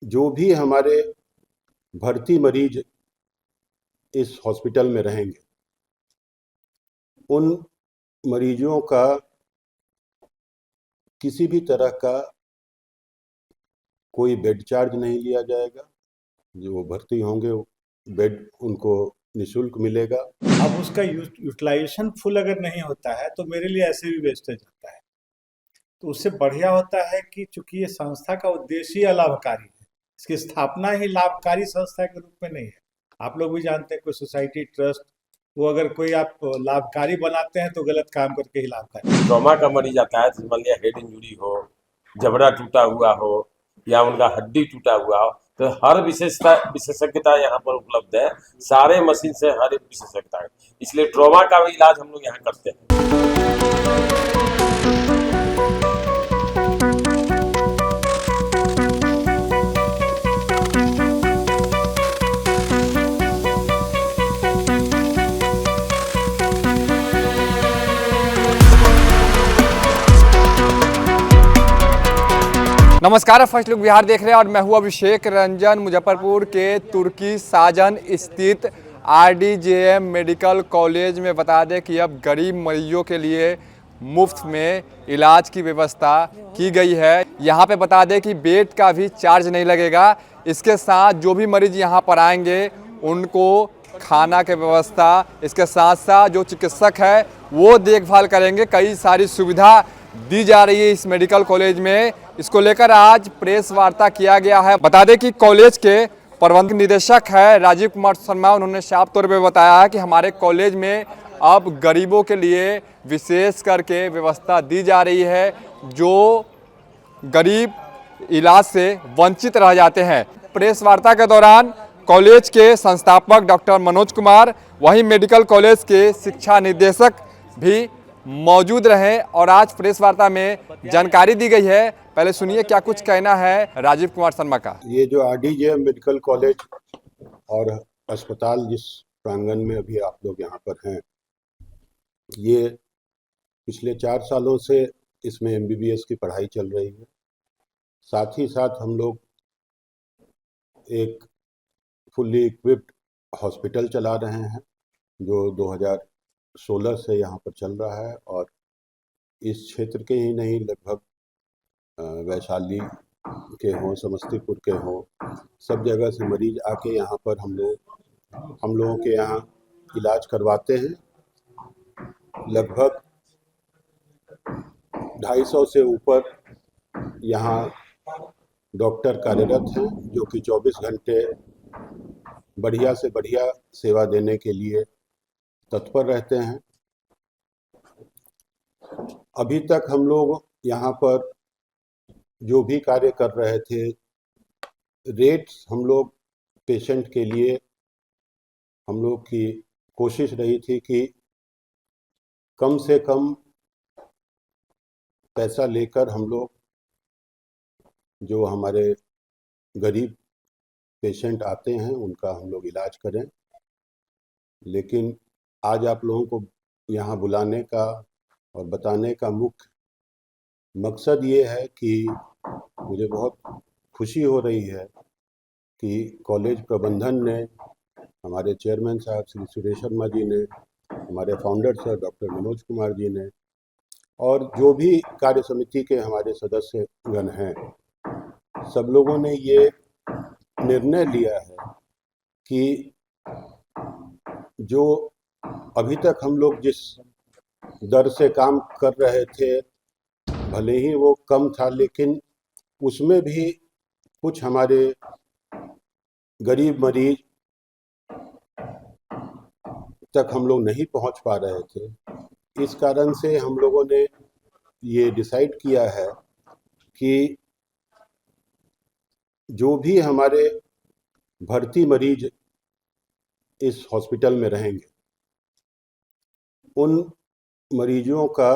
जो भी हमारे भर्ती मरीज इस हॉस्पिटल में रहेंगे, उन मरीजों का किसी भी तरह का कोई बेड चार्ज नहीं लिया जाएगा। जो भर्ती होंगे बेड उनको निःशुल्क मिलेगा। अब उसका यूटिलाइजेशन फुल अगर नहीं होता है तो मेरे लिए ऐसे भी वेस्टेज होता है। तो उससे बढ़िया होता है कि चूंकि ये संस्था का उद्देश्य ही अलाभकारी है, इसकी स्थापना ही लाभकारी संस्था के रूप में नहीं है। आप लोग भी जानते हैं कोई सोसाइटी ट्रस्ट, वो अगर कोई आप लाभकारी बनाते हैं तो गलत काम करके ही लाभकारी। ट्रॉमा का मरीज आता है, मान लिया हेड इंजुरी हो, जबड़ा टूटा हुआ हो या उनका हड्डी टूटा हुआ हो, तो हर विशेषज्ञता यहाँ पर उपलब्ध है। सारे मशीन से हर एक विशेषज्ञता है, इसलिए ट्रॉमा का भी इलाज हम लोग यहाँ करते हैं। नमस्कार, फर्स्ट लुक बिहार देख रहे हैं और मैं हूं अभिषेक रंजन। मुजफ्फरपुर के तुर्की साजन स्थित आरडीजेएम मेडिकल कॉलेज में बता दें कि अब गरीब मरीजों के लिए मुफ्त में इलाज की व्यवस्था की गई है। यहां पे बता दें कि बेड का भी चार्ज नहीं लगेगा। इसके साथ जो भी मरीज यहां पर आएंगे उनको खाना की व्यवस्था, इसके साथ साथ जो चिकित्सक है वो देखभाल करेंगे। कई सारी सुविधा दी जा रही है इस मेडिकल कॉलेज में। इसको लेकर आज प्रेस वार्ता किया गया है। बता दें कि कॉलेज के प्रबंध निदेशक है राजीव कुमार शर्मा, उन्होंने साफ तौर पे बताया है कि हमारे कॉलेज में अब गरीबों के लिए विशेष करके व्यवस्था दी जा रही है, जो गरीब इलाज से वंचित रह जाते हैं। प्रेस वार्ता के दौरान कॉलेज के संस्थापक डॉक्टर मनोज कुमार, वहीं मेडिकल कॉलेज के शिक्षा निदेशक भी मौजूद रहे और आज प्रेस वार्ता में जानकारी दी गई है। पहले सुनिए क्या कुछ कहना है राजीव कुमार शर्मा का। ये जो आरडीजेएम मेडिकल कॉलेज और अस्पताल जिस प्रांगण में अभी आप लोग यहाँ पर हैं, ये पिछले 4 सालों से इसमें एमबीबीएस की पढ़ाई चल रही है। साथ ही साथ हम लोग एक फुल्ली इक्विप्ड हॉस्पिटल चला रहे हैं जो 2016 से यहाँ पर चल रहा है, और इस क्षेत्र के ही नहीं, लगभग वैशाली के हों, समस्तीपुर के हों, सब जगह से मरीज आके यहाँ पर हम लोगों के यहाँ इलाज करवाते हैं। लगभग 250 से ऊपर यहाँ डॉक्टर कार्यरत हैं जो कि 24 घंटे बढ़िया से बढ़िया सेवा देने के लिए तत्पर रहते हैं। अभी तक हम लोग यहाँ पर जो भी कार्य कर रहे थे, रेट्स हम लोग पेशेंट के लिए, हम लोग की कोशिश रही थी कि कम से कम पैसा लेकर हम लोग जो हमारे गरीब पेशेंट आते हैं उनका हम लोग इलाज करें। लेकिन आज आप लोगों को यहाँ बुलाने का और बताने का मुख्य मकसद ये है कि मुझे बहुत खुशी हो रही है कि कॉलेज प्रबंधन ने, हमारे चेयरमैन साहब श्री सुरेश शर्मा जी ने, हमारे founder sir doctor Manoj Kumar ji ने, और जो भी कार्य समिति के हमारे सदस्यगण हैं, सब लोगों ने ये निर्णय लिया है कि जो अभी तक हम लोग जिस दर से काम कर रहे थे, भले ही वो कम था, लेकिन उसमें भी कुछ हमारे गरीब मरीज तक हम लोग नहीं पहुंच पा रहे थे। इस कारण से हम लोगों ने ये डिसाइड किया है कि जो भी हमारे भर्ती मरीज इस हॉस्पिटल में रहेंगे, उन मरीजों का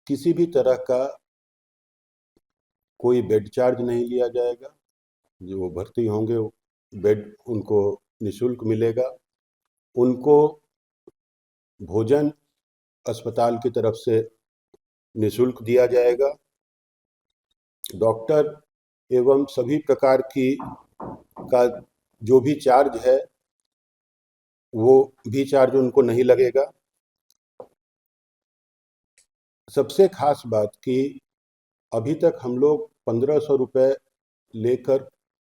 किसी भी तरह का कोई बेड चार्ज नहीं लिया जाएगा। जो भर्ती होंगे बेड उनको निःशुल्क मिलेगा। उनको भोजन अस्पताल की तरफ से निःशुल्क दिया जाएगा। डॉक्टर एवं सभी प्रकार की का जो भी चार्ज है वो भी चार्ज उनको नहीं लगेगा। सबसे खास बात कि अभी तक हम लोग 1500 रुपये लेकर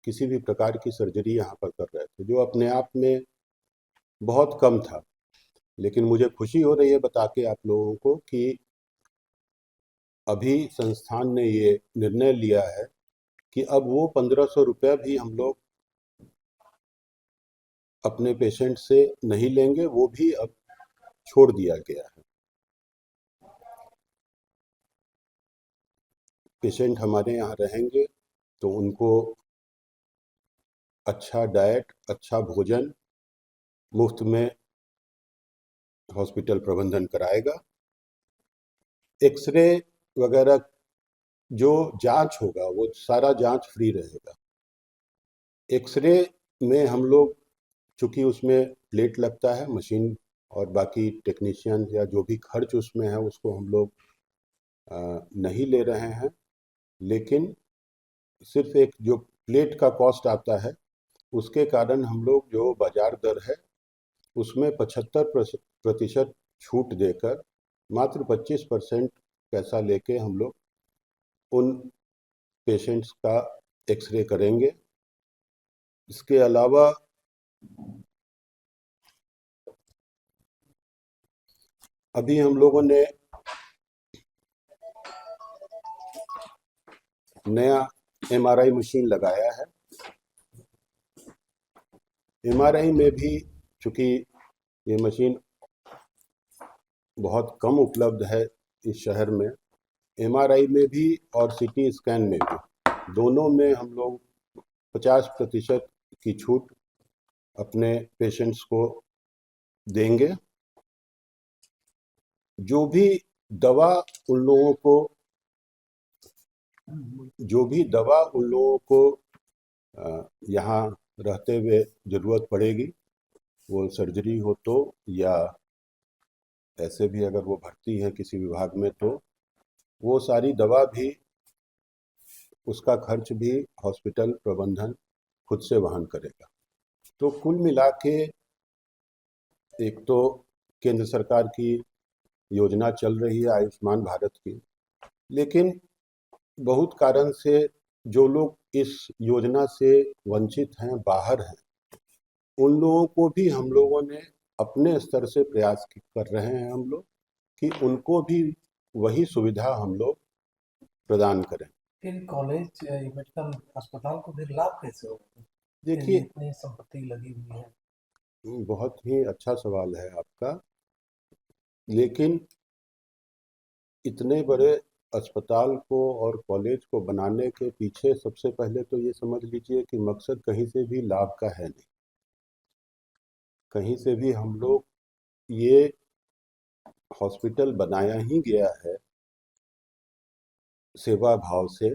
किसी भी प्रकार की सर्जरी यहाँ पर कर रहे थे, जो अपने आप में बहुत कम था। लेकिन मुझे खुशी हो रही है बता के आप लोगों को कि अभी संस्थान ने ये निर्णय लिया है कि अब वो 1500 रुपये भी हम लोग अपने पेशेंट से नहीं लेंगे, वो भी अब छोड़ दिया गया है। पेशेंट हमारे यहाँ रहेंगे तो उनको अच्छा डाइट, अच्छा भोजन मुफ्त में हॉस्पिटल प्रबंधन कराएगा। एक्सरे वगैरह जो जांच होगा वो सारा जांच फ्री रहेगा। एक्सरे में हम लोग, चूँकि उसमें प्लेट लगता है, मशीन और बाकी टेक्नीशियन या जो भी खर्च उसमें है उसको हम लोग नहीं ले रहे हैं, लेकिन सिर्फ एक जो प्लेट का कॉस्ट आता है उसके कारण हम लोग जो बाजार दर है उसमें 75% छूट देकर मात्र 25% पैसा लेके हम लोग उन पेशेंट्स का एक्सरे करेंगे। इसके अलावा अभी हम लोगों ने नया एमआरआई मशीन लगाया है। एमआरआई में भी चूँकि ये मशीन बहुत कम उपलब्ध है इस शहर में, एमआरआई में भी और सीटी स्कैन में भी, दोनों में हम लोग 50% की छूट अपने पेशेंट्स को देंगे। जो भी दवा उन लोगों को यहाँ रहते हुए ज़रूरत पड़ेगी, वो सर्जरी हो तो या ऐसे भी अगर वो भर्ती है किसी विभाग में तो वो सारी दवा भी, उसका खर्च भी हॉस्पिटल प्रबंधन खुद से वहन करेगा। तो कुल मिला के एक तो केंद्र सरकार की योजना चल रही है आयुष्मान भारत की, लेकिन बहुत कारण से जो लोग इस योजना से वंचित हैं, बाहर हैं, उन लोगों को भी हम लोगों ने अपने स्तर से प्रयास कर रहे हैं हम लोग कि उनको भी वही सुविधा हम लोग प्रदान करें। इन कॉलेज मेडिकल अस्पताल को फिर लाभ कैसे होगा? देखिए, इतनी संपत्ति लगी हुई है। बहुत ही अच्छा सवाल है आपका, लेकिन इतने बड़े अस्पताल को और कॉलेज को बनाने के पीछे सबसे पहले तो ये समझ लीजिए कि मकसद कहीं से भी लाभ का है नहीं। कहीं से भी हम लोग, ये हॉस्पिटल बनाया ही गया है सेवा भाव से,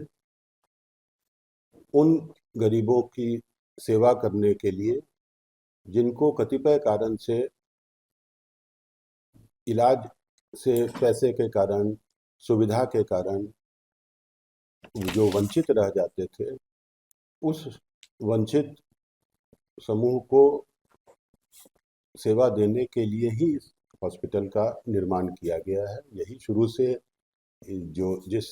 उन गरीबों की सेवा करने के लिए जिनको कतिपय कारण से इलाज से पैसे के कारण, सुविधा के कारण जो वंचित रह जाते थे, उस वंचित समूह को सेवा देने के लिए ही इस हॉस्पिटल का निर्माण किया गया है। यही शुरू से जिस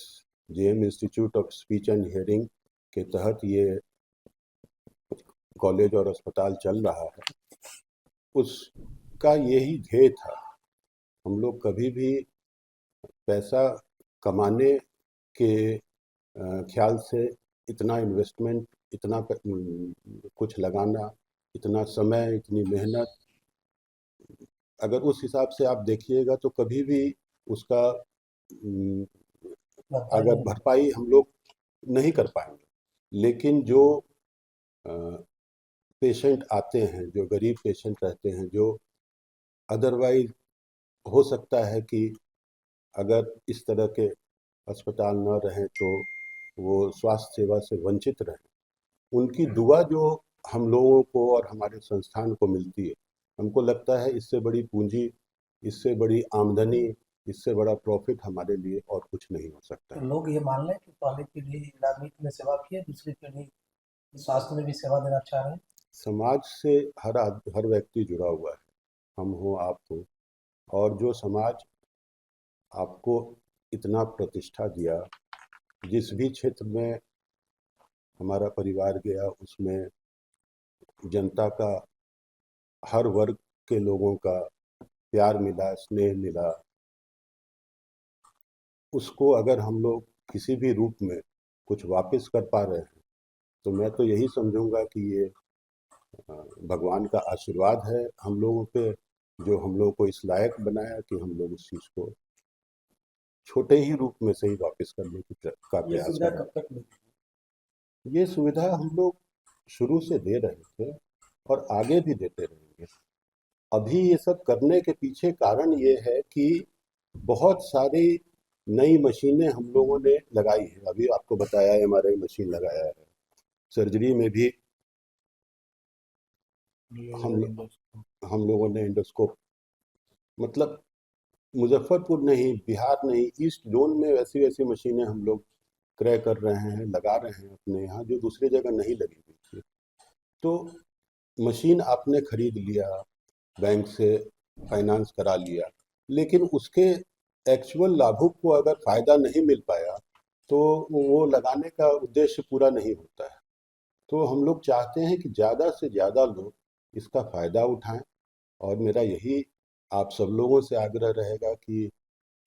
JM institute of speech and hearing के तहत ये कॉलेज और अस्पताल चल रहा है, उसका यही ध्येय था। हम लोग कभी भी पैसा कमाने के ख्याल से इतना इन्वेस्टमेंट, इतना कुछ लगाना, इतना समय, इतनी मेहनत, अगर उस हिसाब से आप देखिएगा तो कभी भी उसका अगर भरपाई हम लोग नहीं कर पाएंगे। लेकिन जो पेशेंट आते हैं, जो गरीब पेशेंट रहते हैं, जो अदरवाइज हो सकता है कि अगर इस तरह के अस्पताल न रहें तो वो स्वास्थ्य सेवा से वंचित रहें, उनकी दुआ जो हम लोगों को और हमारे संस्थान को मिलती है, हमको लगता है इससे बड़ी पूंजी, इससे बड़ी आमदनी इससे बड़ा प्रॉफिट हमारे लिए और कुछ नहीं हो सकता तो है। लोग ये मान लें कि पहली पीढ़ी राजनीति में सेवा की है, दूसरी पीढ़ी स्वास्थ्य में भी सेवा देना चाह रहे हैं। समाज से हर व्यक्ति जुड़ा हुआ है, हम हो आप हो, और जो समाज आपको इतना प्रतिष्ठा दिया, जिस भी क्षेत्र में हमारा परिवार गया उसमें जनता का, हर वर्ग के लोगों का प्यार मिला, स्नेह मिला, उसको अगर हम लोग किसी भी रूप में कुछ वापस कर पा रहे हैं तो मैं तो यही समझूंगा कि ये भगवान का आशीर्वाद है हम लोगों पे, जो हम लोग को इस लायक बनाया कि हम लोग उस चीज़ को छोटे ही रूप में से ही वापस करने का ये प्रयास सुविधा कर रहे कब तक मिलेगी? हैं। ये सुविधा हम लोग शुरू से दे रहे थे और आगे भी देते रहेंगे। अभी ये सब करने के पीछे कारण ये है कि बहुत सारी नई मशीनें हम लोगों ने लगाई है। अभी आपको बताया एमआरआई मशीन लगाया है, सर्जरी में भी हम हम लोगों ने एंडोस्कोप, मतलब मुजफ्फरपुर नहीं, बिहार नहीं, ईस्ट जोन में वैसी वैसी मशीनें हम लोग क्रय कर रहे हैं, लगा रहे हैं अपने यहाँ, जो दूसरी जगह नहीं लगी हुई थी। तो मशीन आपने खरीद लिया, बैंक से फाइनेंस करा लिया, लेकिन उसके एक्चुअल लाभुक को अगर फ़ायदा नहीं मिल पाया तो वो लगाने का उद्देश्य पूरा नहीं होता है। तो हम लोग चाहते हैं कि ज़्यादा से ज़्यादा लोग इसका फ़ायदा उठाएं, और मेरा यही आप सब लोगों से आग्रह रहेगा कि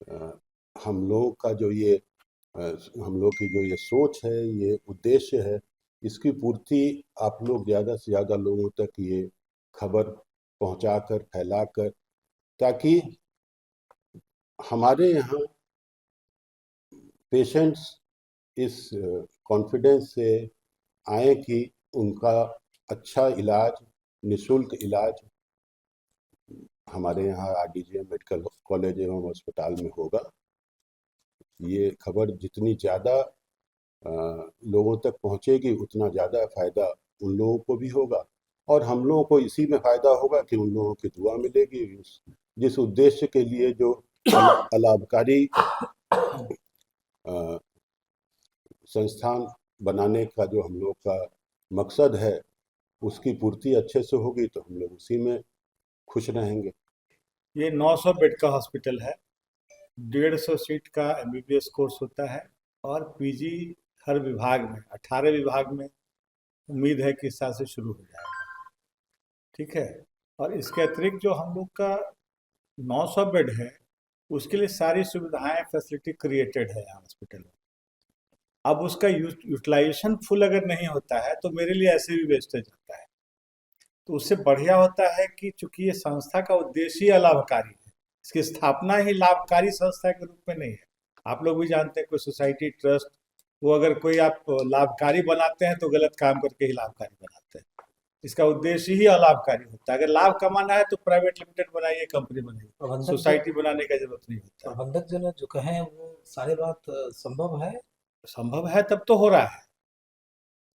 अ, हम लोगों का जो ये हम लोग की जो ये सोच है, ये उद्देश्य है, इसकी पूर्ति आप लोग ज़्यादा से ज़्यादा लोगों तक ये खबर पहुंचाकर, फैलाकर, ताकि हमारे यहाँ पेशेंट्स इस कॉन्फिडेंस से आए कि उनका अच्छा इलाज, निःशुल्क इलाज हमारे यहाँ आरडीजीएम मेडिकल कॉलेज एवं अस्पताल में होगा। ये खबर जितनी ज़्यादा लोगों तक पहुँचेगी उतना ज़्यादा फ़ायदा उन लोगों को भी होगा, और हम लोगों को इसी में फ़ायदा होगा कि उन लोगों की दुआ मिलेगी। जिस उद्देश्य के लिए जो अलाभकारी संस्थान बनाने का जो हम लोग का मकसद है, उसकी पूर्ति अच्छे से होगी तो हम लोग उसी में खुश रहेंगे। ये 900 बेड का हॉस्पिटल है, 150 सीट का एमबीबीएस कोर्स होता है, और पीजी हर विभाग में 18 विभाग में उम्मीद है कि इस साल से शुरू हो जाएगा। ठीक है। और इसके अतिरिक्त जो हम लोग का 900 बेड है उसके लिए सारी सुविधाएं, फैसिलिटी क्रिएटेड है यहाँ हॉस्पिटल में। अब उसका यूटिलाइजेशन फुल अगर नहीं होता है तो मेरे लिए ऐसे भी वेस्टेज होता है। तो उससे बढ़िया होता है कि चूंकि ये संस्था का उद्देश्य ही अलाभकारी है, इसकी स्थापना ही लाभकारी संस्था के रूप में नहीं है। आप लोग भी जानते हैं कोई सोसाइटी, ट्रस्ट, वो अगर कोई आप लाभकारी बनाते हैं तो गलत काम करके ही लाभकारी बनाते हैं। इसका उद्देश्य ही अलाभकारी होता है। अगर लाभ कमाना है तो प्राइवेट लिमिटेड बनाइए, कंपनी बनाइए, सोसाइटी बनाने का जरूरत नहीं होता। प्रबंधक जो ने जो कहे वो सारी बात संभव है? संभव है तब तो हो रहा है।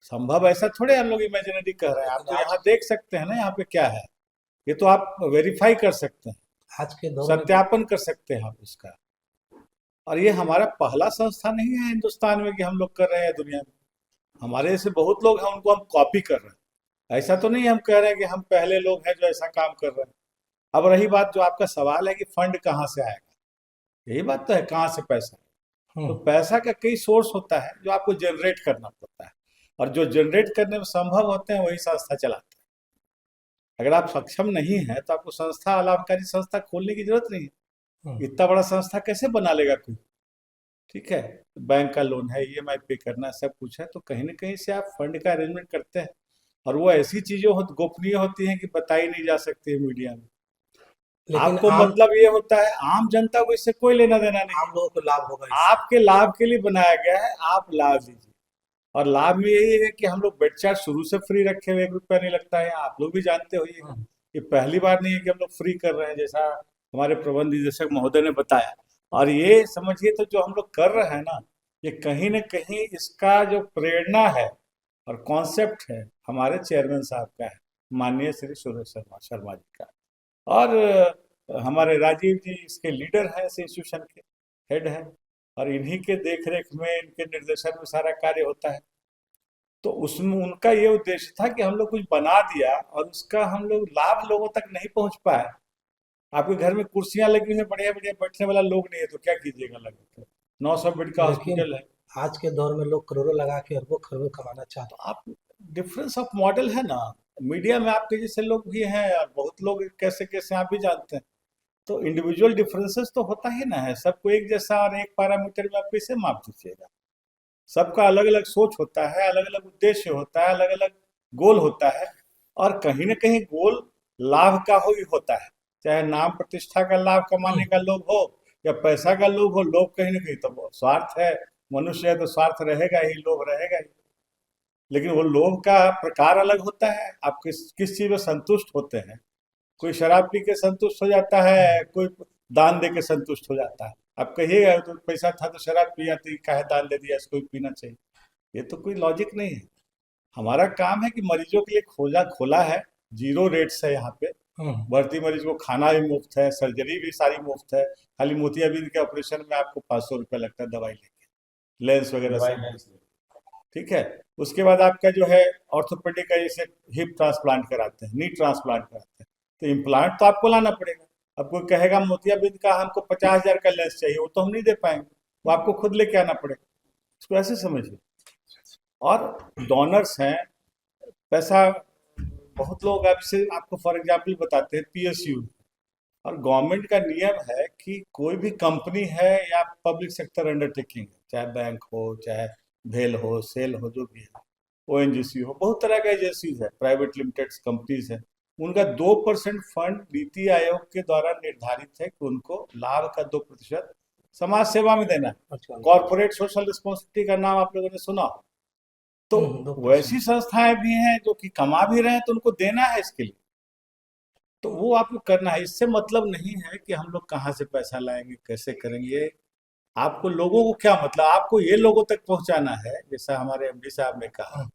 संभव ऐसा थोड़े हम लोग इमेजिनरी कह रहे हैं। आप तो यहाँ देख सकते हैं ना यहाँ पे क्या है, ये तो आप वेरीफाई कर सकते हैं, आज के दौर में सत्यापन कर सकते हैं आप इसका। और ये हमारा पहला संस्था नहीं है हिंदुस्तान में कि हम लोग कर रहे हैं, दुनिया में हमारे ऐसे बहुत लोग हैं, उनको हम कॉपी कर रहे हैं। ऐसा तो नहीं हम कह रहे हैं कि हम पहले लोग हैं जो ऐसा काम कर रहे हैं। अब रही बात जो आपका सवाल है कि फंड कहाँ से आएगा, यही बात तो है, कहाँ से पैसा है। तो पैसा का कई सोर्स होता है जो आपको जनरेट करना पड़ता है, और जो जनरेट करने में संभव होते हैं वही संस्था चलाते हैं। अगर आप सक्षम नहीं है तो आपको संस्था, लाभकारी संस्था खोलने की जरूरत नहीं है। इतना बड़ा संस्था कैसे बना लेगा कोई। ठीक है, बैंक का लोन है, ईएमआई पे करना, सब कुछ है, तो कहीं ना कहीं से आप फंड का अरेंजमेंट करते हैं। और वो ऐसी चीजें गोपनीय होती हैं कि बताई नहीं जा सकती है मीडिया में। आपको मतलब ये होता है आम जनता को इससे कोई लेना देना नहीं, आम लोगों को लाभ होगा इससे। आपके लाभ के लिए बनाया गया है, आप लाभ लीजिए। और लाभ में यही है कि हम लोग बेड चार्ज शुरू से फ्री रखे हुए, 1 रुपया नहीं लगता है। आप लोग भी जानते हो ये पहली बार नहीं है कि हम लोग फ्री कर रहे हैं, जैसा हमारे प्रबंध निदेशक महोदय ने बताया। और ये समझिए तो जो हम लोग कर रहे हैं ना, ये कहीं न कहीं इसका जो प्रेरणा है और कॉन्सेप्ट है हमारे चेयरमैन साहब का है, माननीय श्री सुरेश शर्मा जी का। और हमारे राजीव जी इसके लीडर हैं, इस इंस्टीट्यूशन के हेड हैं, और इन्हीं के देख रेख में, इनके निर्देशन में सारा कार्य होता है। तो उसमें उनका ये उद्देश्य था कि हम लोग कुछ बना दिया और उसका हम लोग लाभ लोगों तक नहीं पहुंच पाए। आपके घर में कुर्सियां लगी हुई है, बढ़िया बढ़िया, बैठने वाला लोग नहीं है तो क्या कीजिएगा लगा के? 900 बेड का लेकिन हॉस्पिटल है। आज के दौर में लोग करोड़ों लगा के अरबों खरबों कमाना चाहते तो आप, डिफरेंस ऑफ मॉडल है ना। मीडिया में आपके जैसे लोग भी हैं और बहुत लोग कैसे कैसे आप भी जानते हैं। तो इंडिविजुअल डिफरेंसेस तो होता ही ना है, सबको एक जैसा और एक पैरामीटर में आप कैसे माप दीजिएगा? सबका अलग अलग सोच होता है, अलग अलग उद्देश्य होता है, अलग अलग गोल होता है। और कहीं ना कहीं गोल लाभ का ही होता है, चाहे नाम प्रतिष्ठा का लाभ कमाने का लोभ हो या पैसा का लोभ हो। लोभ कहीं ना कहीं तो वो स्वार्थ है, मनुष्य है तो स्वार्थ रहेगा ही, लोभ रहेगा ही। लेकिन वो लोभ का प्रकार अलग होता है। आप किस चीज में संतुष्ट होते हैं? कोई शराब पी के संतुष्ट हो जाता है, कोई दान दे के संतुष्ट हो जाता है। आप कहिएगा तो पैसा था तो शराब पिया तो काहे दान दे दिया, इसको भी पीना चाहिए? ये तो कोई लॉजिक नहीं है। हमारा काम है कि मरीजों के लिए खोला खोला है, जीरो रेट्स है यहाँ पे। हैं। भर्ती मरीज को खाना भी मुफ्त है, सर्जरी भी सारी मुफ्त है। खाली मोतियाबिंद के ऑपरेशन में आपको 500 रुपये लगता है दवाई लेके, लेंस वगैरह सब। ठीक है। उसके बाद आपका जो है ऑर्थोपेडिक का, जैसे हिप ट्रांसप्लांट कराते हैं, नी ट्रांसप्लांट कराते हैं, तो इम्प्लांट तो आपको लाना पड़ेगा। अब कोई कहेगा मोतियाबिंद का हमको 50,000 का लेंस चाहिए, वो तो हम नहीं दे पाएंगे, वो आपको खुद लेके आना पड़ेगा। इसको ऐसे समझिए। और डोनर्स हैं, पैसा बहुत लोग आपसे, आपको फॉर एग्जाम्पल बताते हैं पीएसयू। और गवर्नमेंट का नियम है कि कोई भी कंपनी है या पब्लिक सेक्टर अंडरटेकिंग है, चाहे बैंक हो, चाहे भेल हो, सेल हो, जो भी है, ओएनजीसी हो, बहुत तरह का एजेंसीज है, प्राइवेट लिमिटेड कंपनीज है। उनका 2% फंड नीति आयोग के द्वारा निर्धारित है कि उनको लाभ का 2% समाज सेवा में देना है। अच्छा। कॉर्पोरेट सोशल रिस्पॉन्सिबिलिटी का नाम आप लोगों ने सुना हो। तो 2%। वैसी संस्थाएं भी हैं जो कि कमा भी रहे हैं, तो उनको देना है इसके लिए। तो वो आपको करना है। इससे मतलब नहीं है कि हम लोग कहाँ से पैसा लाएंगे, कैसे करेंगे। आपको लोगों को क्या मतलब, आपको ये लोगों तक पहुंचाना है, जैसा हमारे एमडी साहब ने कहा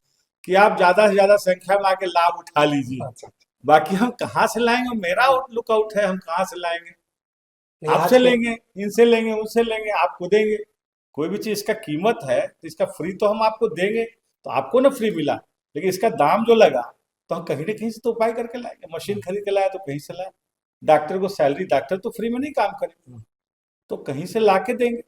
कि आप ज्यादा से ज्यादा संख्या में आके लाभ उठा लीजिए। अच्छा। बाकी हम कहाँ से लाएंगे, मेरा लुकआउट है, हम कहाँ से लाएंगे? नहीं, आज आपसे के लेंगे, इनसे लेंगे, उनसे लेंगे, आपको देंगे। कोई भी चीज का कीमत है तो इसका फ्री तो हम आपको देंगे, तो आपको ना फ्री मिला, लेकिन इसका दाम जो लगा तो हम कहीं ना कहीं से तो उपाय करके लाएंगे। मशीन खरीद के लाए तो कहीं से लाए, डॉक्टर को सैलरी, डॉक्टर तो फ्री में नहीं काम करेंगे, तो कहीं से ला के देंगे।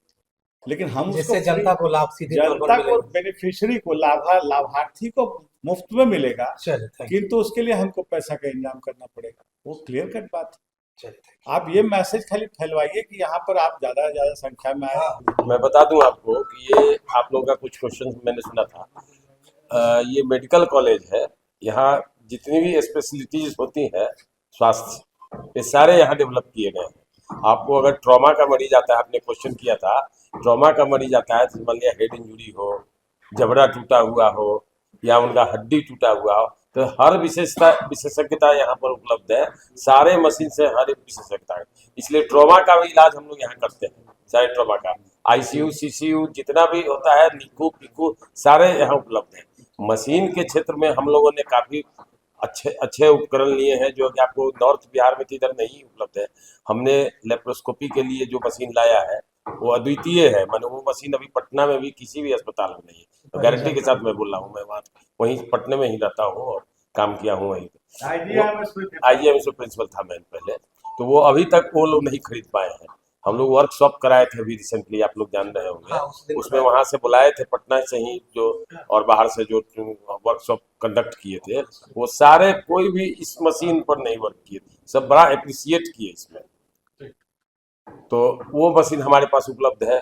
लेकिन हम उसको जिससे जनता को लाभ सीधे तौर पर जनता को, मिलेगा। बेनिफिशियरी को, लाभार्थी को मुफ्त में मिलेगा, चलिए, थैंक यू। किंतु उसके लिए हमको पैसा का इंतजाम करना पड़ेगा। वो क्लियर कट बात है। चलिए, थैंक आप ये मैसेज खाली फैलवाइए कि यहाँ पर आप ज्यादा से ज्यादा संख्या में यू। आए। हाँ, मैं बता दूं आपको कि ये आप लोगों का कुछ क्वेश्चन मैंने सुना था। ये मेडिकल कॉलेज है, यहाँ जितनी भी स्पेशलिटीज होती हैं स्वास्थ्य, ये सारे यहाँ डेवलप किए गए हैं। आपको अगर ट्रॉमा का मरीज आता है, आपने क्वेश्चन किया था, ट्रॉमा का मरीज आता है, मान लिया हेड इंजरी हो, जबड़ा टूटा हुआ हो या उनका हड्डी टूटा हुआ हो, तो हर विशेषज्ञता यहाँ पर उपलब्ध है। सारे मशीन से हर एक विशेषज्ञता है, इसलिए ट्रॉमा का भी इलाज हम लोग यहाँ करते हैं। सारे ट्रॉमा का आईसीयू, सीसीयू जितना भी होता है, निकू पिकू सारे यहाँ उपलब्ध है। मशीन के क्षेत्र में हम लोगों ने काफी अच्छे अच्छे उपकरण लिए हैं, जो कि आपको नॉर्थ बिहार में तो इधर नहीं उपलब्ध है। हमने लेप्रोस्कोपी के लिए जो मशीन लाया है वो अद्वितीय है, माने वो मशीन अभी पटना में भी किसी भी अस्पताल में नहीं है। तो गारंटी के साथ मैं बोल रहा हूँ, मैं वहाँ वहीं पटने में ही रहता हूँ और काम किया हूँ वहीं पे। आईजीएम से प्रिंसिपल था मैं पहले, तो वो अभी तक वो लोग नहीं खरीद पाए हैं। हम लोग वर्कशॉप कराए थे अभी रिसेंटली, आप लोग जान रहे होंगे। हाँ, उस दिन उसमें वहां से बुलाए थे पटना से ही जो, और बाहर से जो वर्कशॉप कंडक्ट किए थे, वो सारे कोई भी इस मशीन पर नहीं वर्क किए, सब बड़ा अप्रिसिएट किए इसमें। तो वो मशीन हमारे पास उपलब्ध है,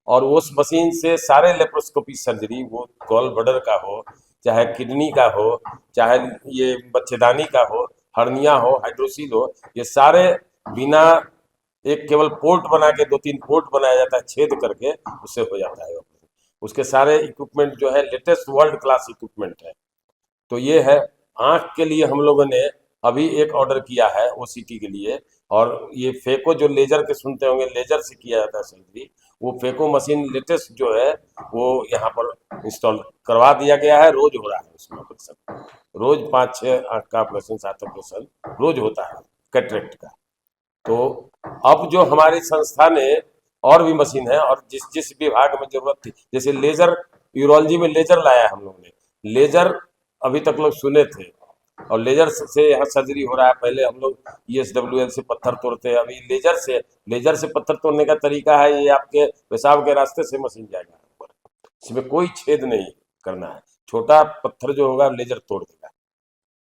और उस मशीन से सारे लेप्रोस्कोपी सर्जरी, वो गॉल ब्लैडर का हो, चाहे किडनी का हो, चाहे ये बच्चेदानी का हो, हर्निया हो, हाइड्रोसील हो, ये सारे बिना एक केवल पोर्ट बना के, 2-3 पोर्ट बनाया जाता है छेद करके, उससे हो जाता है। उसके सारे इक्विपमेंट जो है लेटेस्ट वर्ल्ड क्लास इक्विपमेंट है। तो ये है। आंख के लिए हम लोगों ने अभी एक ऑर्डर किया है ओसीटी के लिए, और ये फेको जो लेजर के सुनते होंगे, लेजर से किया जाता है सर्जरी, वो फेको मशीन लेटेस्ट जो है वो यहाँ पर इंस्टॉल करवा दिया गया है। रोज हो रहा है उसमें ऑपरेशन, रोज 5-6 आँख का ऑपरेशन, 7 ऑपरेशन रोज होता है कैटरेक्ट का। तो अब जो हमारी संस्था ने और भी मशीन है, और जिस जिस विभाग में जरूरत थी, जैसे लेजर, यूरोलॉजी में लेजर लाया हम लोग ने। लेजर अभी तक लोग सुने थे, और लेजर से यहाँ सर्जरी हो रहा है। पहले हम लोग ESWL से पत्थर तोड़ते हैं, अभी लेजर से पत्थर तोड़ने का तरीका है, ये आपके पेशाब के रास्ते से मशीन जाएगा ऊपर, इसमें कोई छेद नहीं करना है। छोटा पत्थर जो होगा लेजर तोड़ देगा,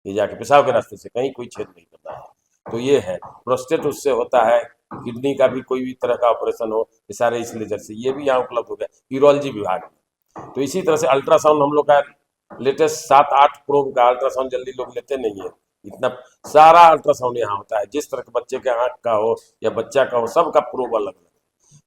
ये जाके पेशाब के रास्ते से, कहीं कोई छेद नहीं करना है। तो ये है प्रोस्टेट, उससे होता है। किडनी का भी कोई भी तरह का ऑपरेशन हो, ये सारे इस लेजर से, ये भी यहाँ उपलब्ध हो गया यूरोलॉजी विभाग में। तो इसी तरह से अल्ट्रासाउंड हम लोग का लेटेस्ट 7-8 प्रोब का अल्ट्रासाउंड जल्दी लोग लेते नहीं है, इतना सारा अल्ट्रासाउंड यहाँ होता है। जिस तरह के बच्चे के आँख का हो या बच्चा का हो, सबका प्रोब अलग अलग।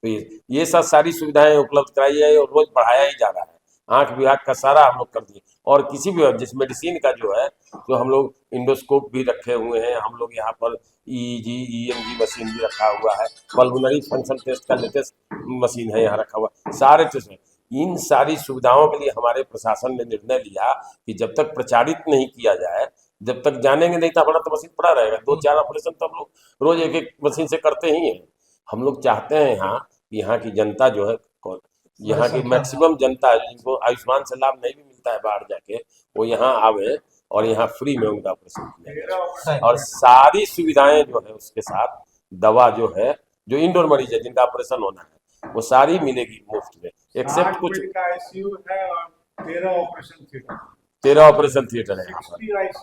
तो ये सब सारी सुविधाएं उपलब्ध कराई है और रोज बढ़ाया ही जा रहा है। आंख विभाग का सारा हम लोग कर दिए, और किसी भी जिस मेडिसिन का जो है, तो हम लोग इंडोस्कोप भी रखे हुए हैं। हम लोग यहाँ पर EEG EMG मशीन भी रखा हुआ है। पल्मोनरी फंक्शन टेस्ट का लेटेस्ट मशीन है यहाँ रखा हुआ, सारे टेस्ट। इन सारी सुविधाओं के लिए हमारे प्रशासन ने निर्णय लिया कि जब तक प्रचारित नहीं किया जाए, जब तक जानेंगे नहीं, तो हमारा तो मशीन पड़ा रहेगा। 2-4 ऑपरेशन तो हम लोग रोज एक एक मशीन से करते ही हैं। हम लोग चाहते हैं यहाँ की जनता जो है, यहाँ की मैक्सिमम जनता है जिनको आयुष्मान से लाभ नहीं भी मिलता है बाहर जाके, वो यहाँ आवे और यहाँ फ्री में उनका ऑपरेशन किया जाए। और सारी सुविधाएं जो है उसके साथ, दवा जो है, जो इंडोर मरीज है जिनका ऑपरेशन होना है, वो सारी मिलेगी मुफ्त में, एक्सेप्ट कुछ। ICU है और 13 ऑपरेशन थिएटर 13 ऑपरेशन थिएटर है यहाँ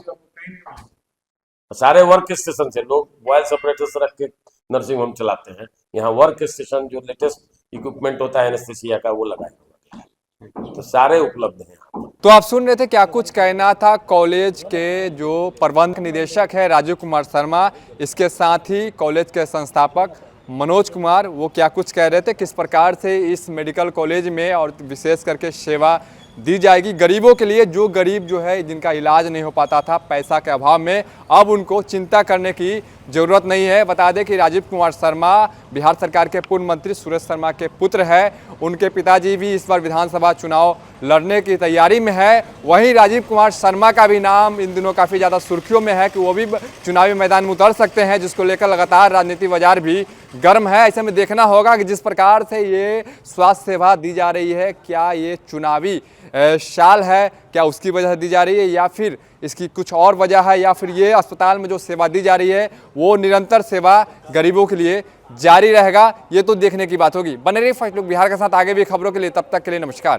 पर। सारे वर्क स्टेशन से लोग वॉइस ऑपरेटर से रख के नर्सिंग होम चलाते हैं। यहाँ वर्क स्टेशन जो लेटेस्ट इक्विपमेंट होता है एनेस्थेसिया का, वो लगाया हुआ है। तो सारे उपलब्ध हैं यहाँ पर। तो आप सुन रहे थे क्या कुछ कहना था कॉलेज के जो प्रबंध निदेशक है राजीव कुमार शर्मा, इसके साथ ही कॉलेज के संस्थापक मनोज कुमार, वो क्या कुछ कह रहे थे, किस प्रकार से इस मेडिकल कॉलेज में और विशेष करके सेवा दी जाएगी गरीबों के लिए। जो गरीब जो है जिनका इलाज नहीं हो पाता था पैसा के अभाव में, अब उनको चिंता करने की ज़रूरत नहीं है। बता दें कि राजीव कुमार शर्मा बिहार सरकार के पूर्व मंत्री सुरेश शर्मा के पुत्र हैं। उनके पिताजी भी इस बार विधानसभा चुनाव लड़ने की तैयारी में है। वहीं राजीव कुमार शर्मा का भी नाम इन दिनों काफ़ी ज़्यादा सुर्खियों में है कि वो भी चुनावी मैदान में उतर सकते हैं, जिसको लेकर लगातार राजनीति बाजार भी गर्म है। ऐसे में देखना होगा कि जिस प्रकार से ये स्वास्थ्य सेवा दी जा रही है, क्या ये चुनावी साल है, क्या उसकी वजह से दी जा रही है, या फिर इसकी कुछ और वजह है, या फिर ये अस्पताल में जो सेवा दी जा रही है वो निरंतर सेवा गरीबों के लिए जारी रहेगा, ये तो देखने की बात होगी। बने रहिए फर्स्ट लुक बिहार के साथ आगे भी खबरों के लिए, तब तक के लिए नमस्कार।